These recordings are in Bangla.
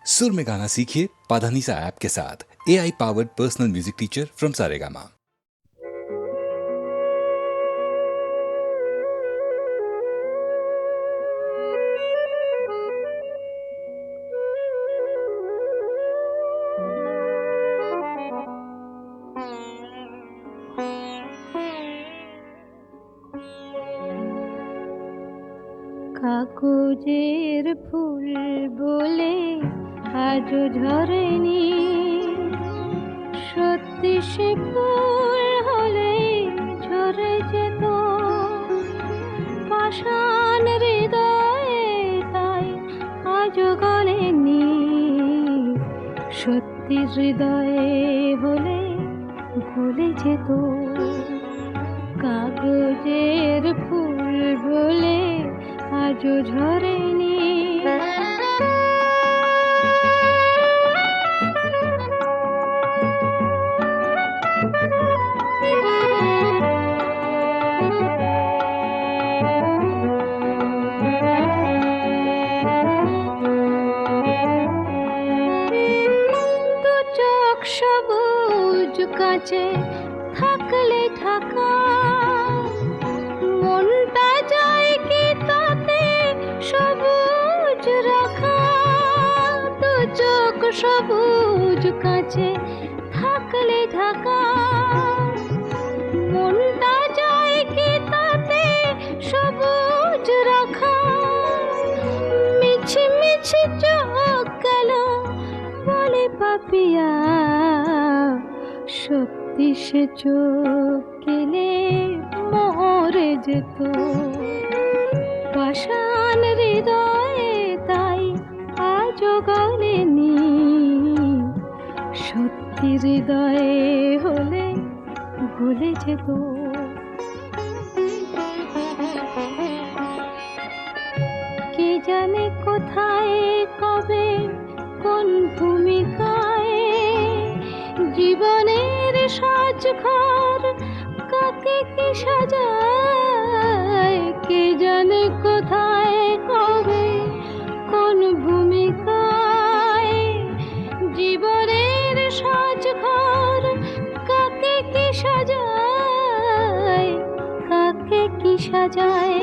सुर में गाना सीखिए पाधानीसा ऐप के साथ। AI powered personal music teacher from Saregama. কাগজের ফুল বলে আজও ঝরেনি, সত্যি সে ফুল হলে ঝরে যেত পাষাণ হৃদয়ে, তাই আজও গলেনি। সত্যি হৃদয়ে হলে গলে যেত। কাগজের ফুল বলে আজও ঝরেনি। দু চোখ সবুজ কাঁচে থাকলে ঢাকা, মনটা যায় কি তাতে সবুজ রাখা। দু চোখ সবুজ কাঁচে থাকলে ঢাকা, মনটা যায় কি তাতে সবুজ রাখা। মিছি মিছি চোখ গেল বলে পাপিয়া, সত্যি সে চোখ গেলে মরে যেত পাষাণ হৃদয়ে, তাই আজও গলেনি। সত্যি হৃদয়ে হলে গলে যেত। কে জানে কোথায় কবে কোন ভূমিকায় জীবনের সাজঘর কাকে কি সাজায়। কে জানে কোথায় কবে কোন ভূমিকায় জীবনের সাজঘর কাকে কি সাজায়, কাকে কি সাজায়।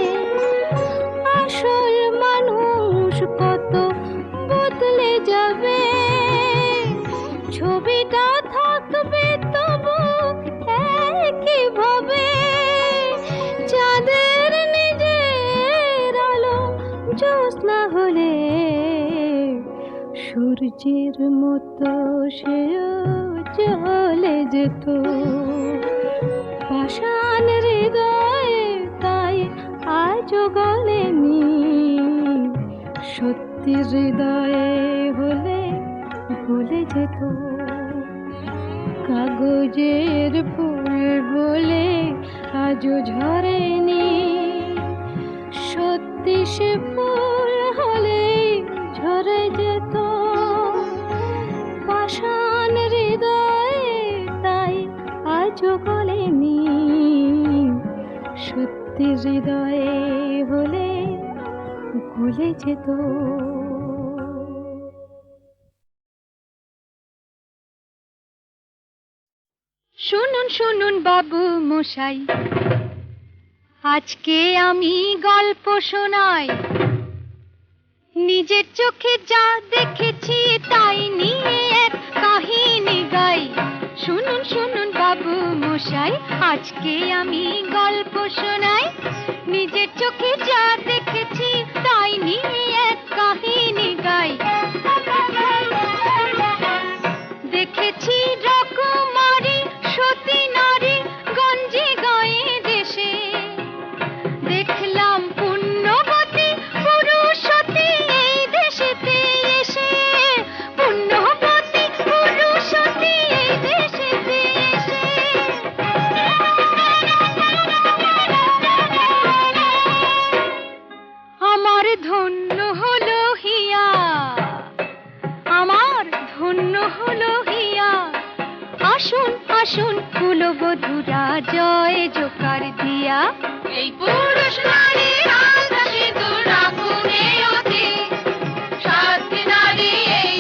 আসল মানুষ কত বদলে যাবে, ছবিটা থাকবে তবু একই ভাবে। চাঁদের নিজের আলো জ্যোৎস্না হলে সূর্যের মতো সেও চলে যেত পাষাণ হৃদয়ে, তাই আজও গলেনি। সত্যি হৃদয়ে হলে গলে যেত। কাগজের ফুল বলে আজও ঝরেনি, সত্যি সে ফুল হলে ঝরে যেত পাষাণ হৃদয়ে, তাই আজও গলেনি। সত্যি হৃদয়ে হলে গলে যেত। শুনুন শুনুন বাবু মশাই, আজকে আমি গল্প শোনাই। নিজের চোখে যা দেখেছি তাই নিয়ে এক কাহিনী গাই। শুনুন শুনুন বাবু মশাই, আজকে আমি গল্প শোনাই। নিজের চোখে যা দেখেছি তাই নিয়ে এক কাহিনী গাই। দেখেছি রকমারি সতী নারী গঞ্জে গায়ে দেশে, দেখলাম পুণ্যবতী পুরুষতী এই দেশেতে এসে। পুণ্যবতী পুরুষতী এই দেশেতে এসে। আমার ধন্য হলো হিয়া, আমার ধন্য হলো হিয়া। আসুন আসুন কুলবধূরা জয় জোকার দিয়া। এই পুরুষ নারীর আকাশে তো রাখুনে অতি, সাথী নারী এই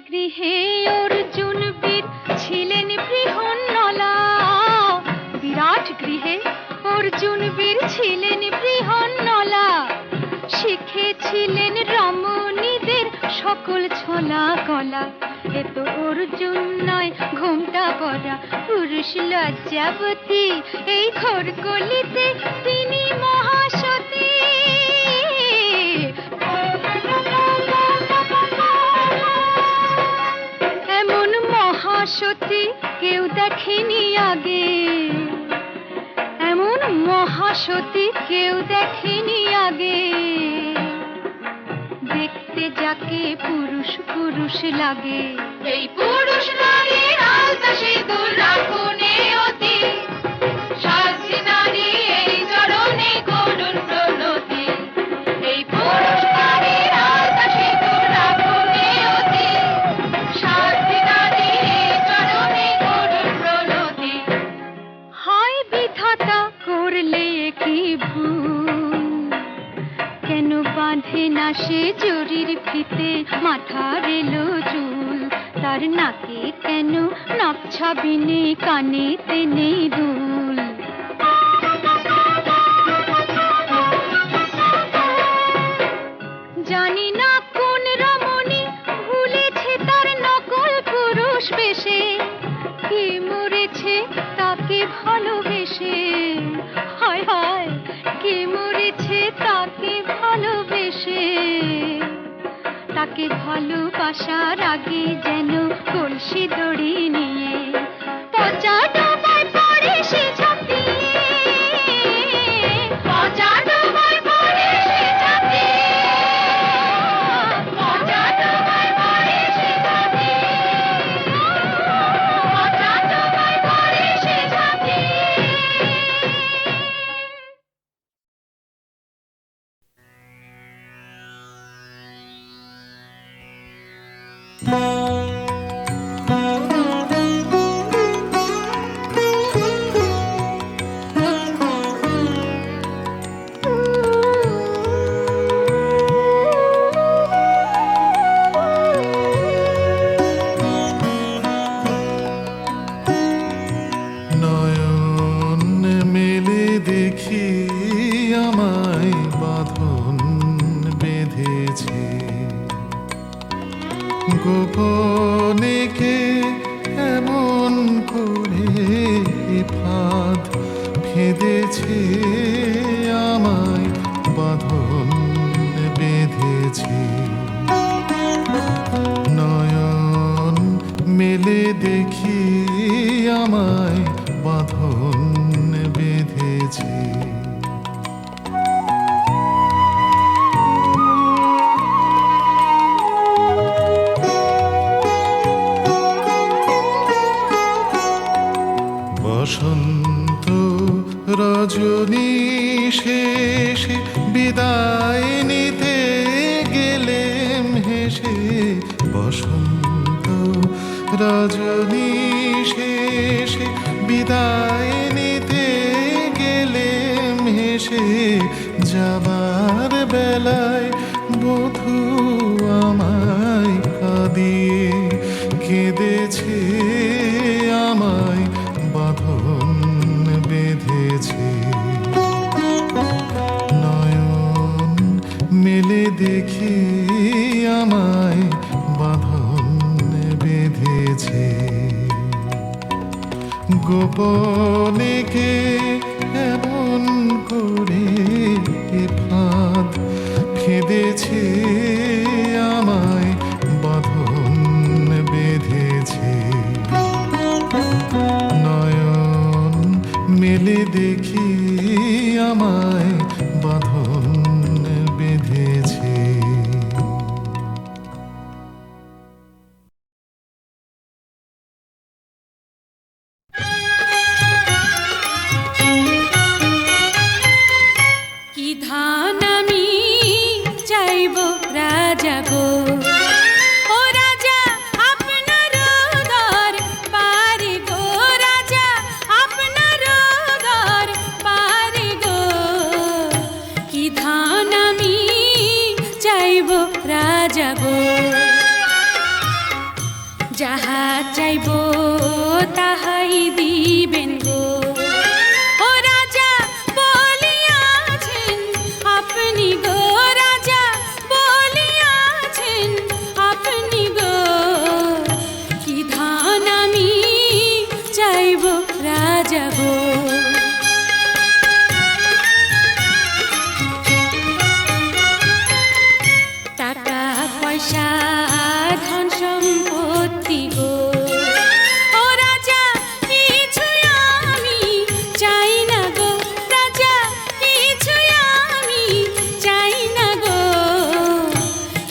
গৃহে অর্জুন বীর ছিলেন বৃহন্নলা। বিরাট গৃহে অর্জুন বীর ছিলেন বৃহন্নলা। শিখেছিলেন রমণীদের সকল ছলা কলা। এ তো অর্জুন নয় ঘোমটা পরা পুরুষ লজ্জাবতী। এই ঘোর কলিতে তিনি মহাসতী। এমন মহাসতী কেউ দেখেনি আগে। এমন মহাসতী কেউ দেখেনি আগে। দেখতে যাকে পুরুষ পুরুষ লাগে, এই পুরুষ নারীর আলতা সিঁদুর রাখুনে অতি। সাধ্বী নারী এই চরণে করুন প্রণতি। এই পুরুষ নারীর আলতা সিঁদুর রাখুনে অতি। সাধ্বী নারী এই চরণে করুন প্রণতি। হায় বিধাতা করলে কি ভুল, কেন বাঁধে না সে জরির ফিতে মাথার এলো চুল। তার নাকে কেন নাক ছাবিনে কানেতে নেই দুল। জানি না কোন রমণী ভুলেছে তার নকল পুরুষ বেশে। কে মরেছে তাকে ভালোবেসে। হায় হায় কে মরেছে তাকে ভালোবেসে। তাকে ভালোবাসার আগে যেন কলসি দড়ি নিয়ে পচা ডোবায় পড়ে সে ঝাঁপিয়ে। পচা ডোবায় পড়ে সে ঝাঁপিয়ে। পচা ডোবায় পড়ে সে ঝাঁপিয়ে। পচা ডোবায় পড়ে সে ঝাঁপিয়ে। নয়ন মেলে দেখি আমায় বাঁধন বেঁধেছে। গোপনে কে এমন করে ফাঁদ ফেঁদেছে। আমায় বাঁধন বেঁধেছে। নয়ন মেলে দেখি আমায় বাঁধন বেঁধেছে। বসন্ত রজনী শেষে বিদায় নিতে গেলেম হেসে। বসন্ত রজনী শেষে বিদায় নিতে গেলেম হেসে। যাবার বেলায় বধূ আমায় কাঁদিয়ে কেঁদেছে। আমায় বাঁধন বেঁধেছে। নয়ন মেলে দেখি আমায় বাঁধন বেঁধেছে। গোপনে কে এমন করে ফাঁদ ফেঁদেছে। আমায় বাঁধন বেঁধেছে। নয়ন মেলে দেখি আমায় বাঁধন বেঁধেছে। কি ধান আমি চাইব রাজা গো, ও রাজা আপনার দর পারি গো। রাজা আপনার দর পারি গো। যাহা চাইব তাহাই দিবেন গো। ও রাজা বলিয়াছেন আপনি গো, রাজা বলিয়াছেন আপনি গো, কি ধান আমি চাইব রাজা গো। টাকা পয়সা ধন সম্পত্তি গো, ও রাজা কিছুই আমি চাই না গো, রাজা কিছুই আমি চাই না গো,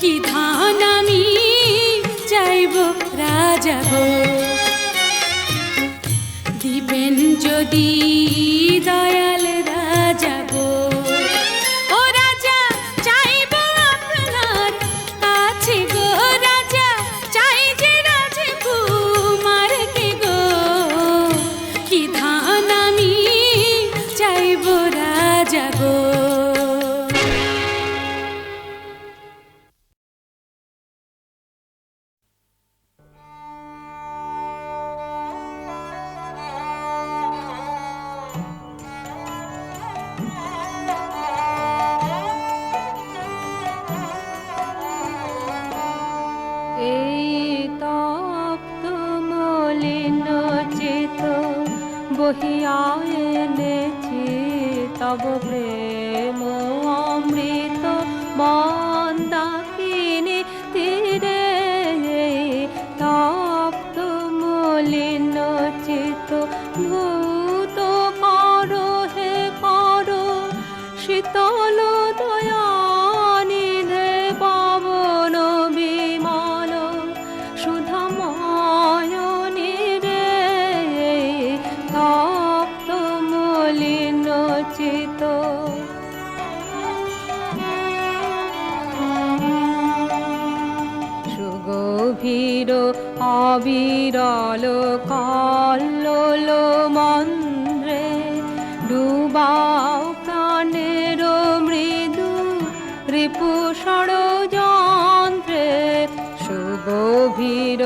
কি ধান আমি চাইব রাজা গো। দিবেন যদি দয়াল রাজা গো, ও রাজা চাইব আপনার কাছে গো, রাজা চাই যে রাজকুমারকে গো, কি ধান আমি চাইব রাজা গো। এই তপ্ত মলিন চেত বহিয়া এনেছি তব প্রেম অমৃত মন্দাকিনী তীরে। তপ্ত মলিন চিত ভূত কর হে কর, শীতল দয়ানিধে পাবন বিমল সুধাময় নীরে। তপ্ত মলিন চিত সুগভীর অবিরল কল্লোল মন্দ্রে, ডুবাও প্রাণের মৃদু রিপু ষড়যন্ত্রে। সুগভীর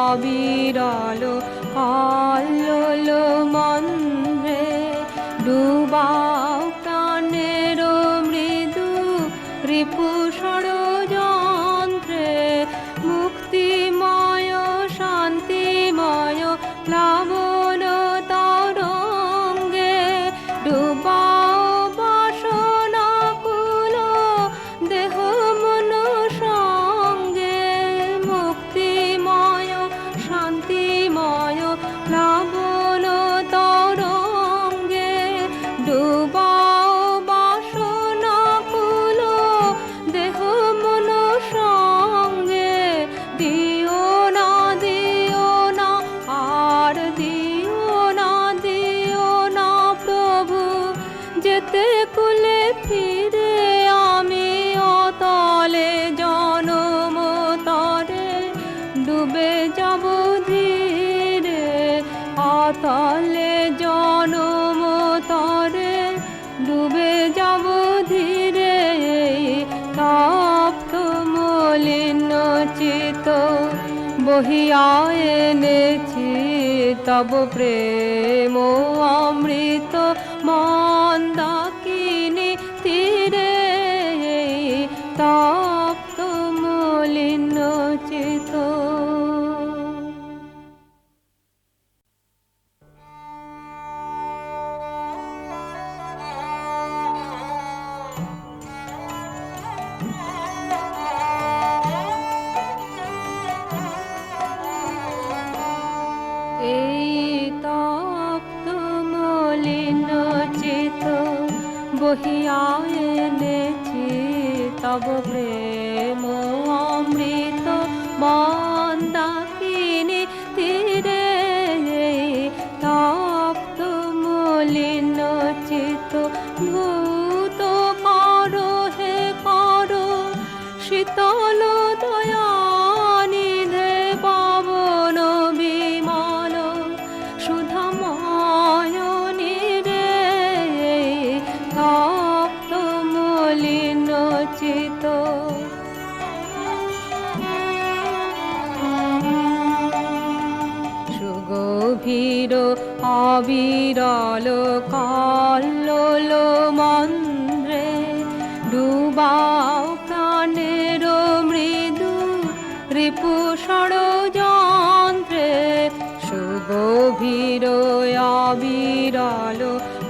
অবিরল কল্লোল মন্দ্রে, ডুবাও প্রাণের মৃদু রিপু ষড়যন্ত্রে। মুক্তিময় শান্তিময় প্লাবন তরঙ্গে, ডুবাও বাসনাকুল দেহ মন সঙ্গে। মুক্তিময় শান্তিময় প্লাবন তরঙ্গে, ডুবাও বাসনাকুল দেহ মন সঙ্গে। দিও না আর দিও না প্রভু, যেতে কুলে ফিরে আমি অতলে জনম তরে ডুবে যাব ধীরে। অতলে জনম তরে ডুবে যাব ধীরে। তপ্ত মলিন চিত বহিয়া এনেছি তব প্রেম অমৃত মন্দাকিনী তীরে। তপ্ত মলিন চিত এই তপ্ত মলিন চিত বহিয়া এনেছি তব প্রেম অমৃত মন্দাকিনী তীরে। তপ্ত মলিন চিত ভূত কর হে কর, শীতল দয়ানিধে পাবন বিমল সুধাময় নীরে। তপ্ত মলিন চিত চির অবিরল কল্লোল মন্দ্রে ডুবাও প্রাণের মৃদু রিপু ষড়যন্ত্রে সুগভীর অবিরল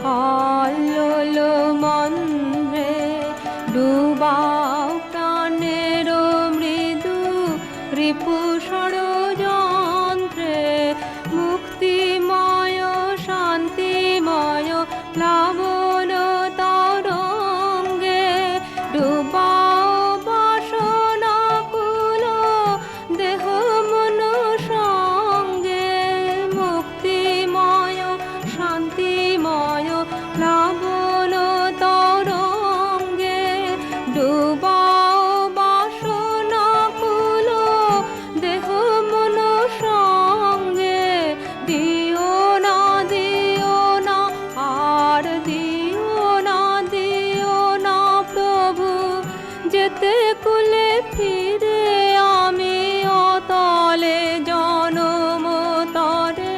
কল্লোল মন্দ্রে ডুবাও প্রাণের মৃদু রিপু ষড়যন্ত্রে মুক্তিময় শান্তিময় প্লাবন তরঙ্গে ডুবাও বাসনাকুল দেহ মন সঙ্গে মুক্তিময় শান্তিময় প্লাবন তরঙ্গে ডুবাও বাসনাকুল দেহ মন সঙ্গে দিও না আর দিও না প্রভু যেতে কুলে ফিরে আমি অতলে জনম তরে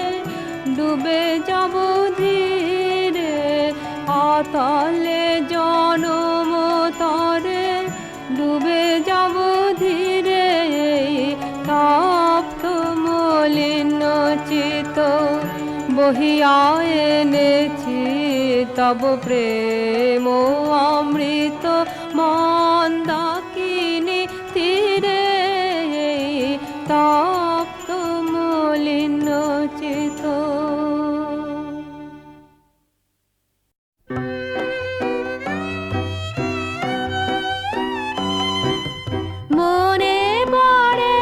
ডুবে যাব ধীরে অতলে জনম তরে ডুবে যাব ধীরে তপ্ত মলিন চিত বহিয়া এনেছি তব প্রেম অমৃত মন্দাকিনী তীরে তপ্ত মলিন চিত মনে পড়ে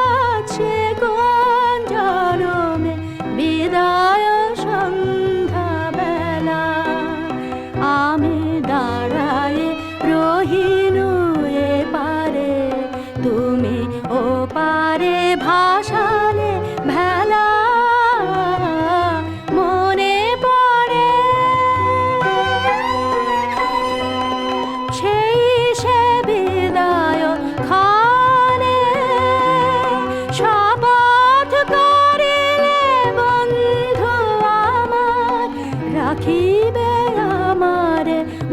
আছে কোন জনমে বিদায় সন্ধ্যা বেলা আমি দাঁড়ায় রহিনু এ পারে তুমি ও পারে ভাসালে ভেলা মনে পড়ে সেই সে বিদায় খানে শপথ করিলে বন্ধু আমার রাখিবে আমার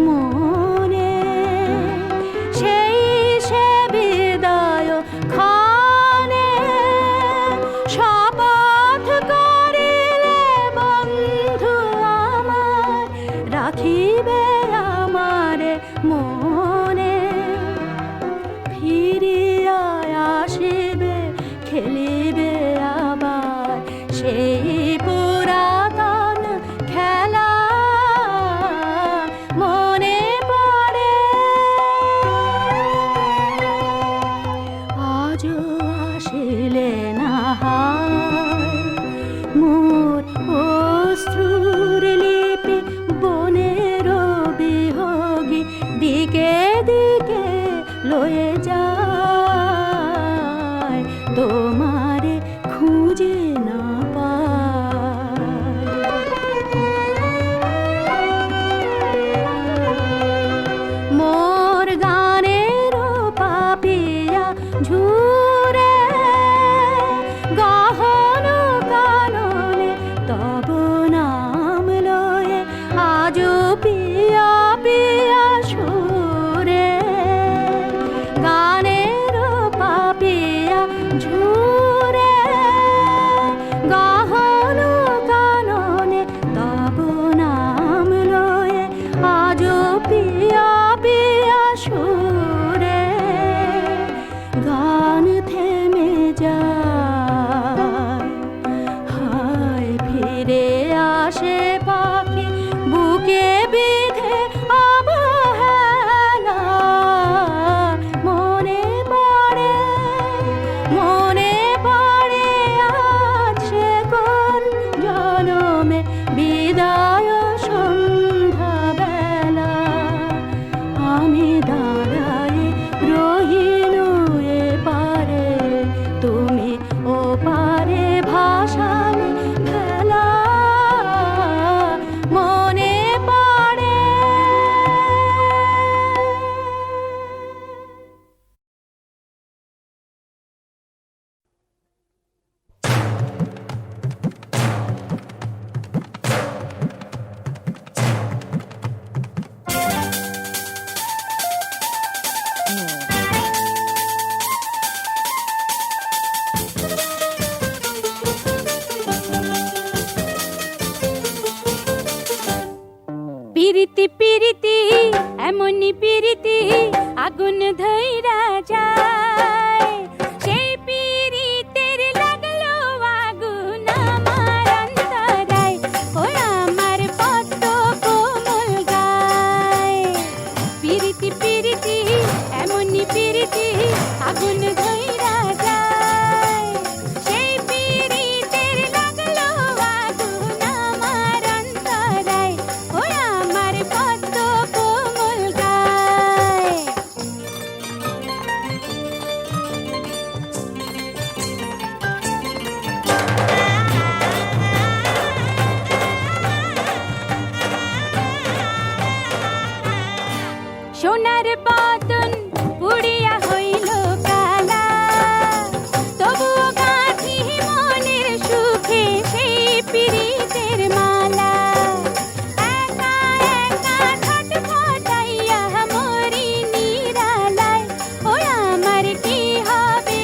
মনে সেই সে বিদায় খানে শপথ করিলে বন্ধু আমার রাখিবে আমার মনে ফিরিয়া আসিবে খেলিবে আবার সেই পুরাতন খেলা মনে পড়ে আজও আসিলে না হায় মোর অশ্রুর লিপি বনের বিহগী দিকে দিকে লয়ে যায় তোমারে খুঁজে না পায় মোর গানের পাপিয়া ঝুরে গহন কাননে তব নাম লয়ে আজও পিয়া পিয়া সুরে গানের পাপিয়া ঝুরে ঘইরা যায় সেই পিরিতের লাগলো আগুন আমার অন্তরায় ও আমার পদ্ম কোমল গায় পিরিতি পিরিতি এমনি পিরিতি আগুন ঘইরা যায় সেই পিরিতের লাগলো আগুন আমার অন্তরায় ও আমার পদ্ম কোমল গায় সোনার বদন পুড়িয়া হইল কালা তবুও গাঁথি মনের সুখে সেই পিরিতের মালা একা একা ছটফটাইয়া মরি নিরালায় ও আমার কি হবে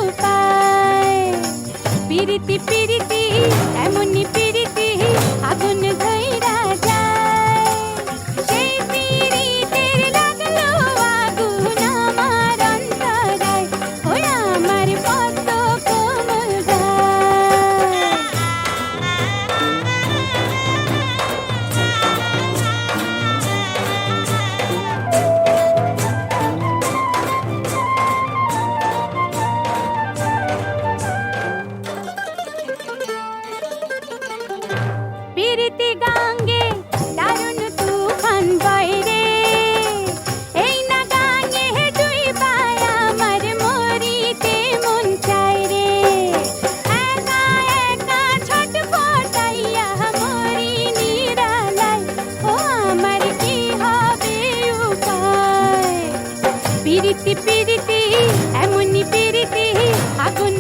উপায় পিরিতি পিরিতি এমনি পিরিতি আগুন ঘইরা যায় সেই পিরিতের লাগলো আগুন আমার অন্তরায় ও আমার পদ্ম কোমল গায় পিরিতি গাঙ্গে দারুণ তুফান বয় রে এই না গাঙ্গে ডুইবায় আমার মরিতে মন চায় রে একা একা ছটফটাইয়া মরি নিরালায় ও আমার কি হবে উপায় পিরিতি পিরিতি এমনি পিরিতি আগুন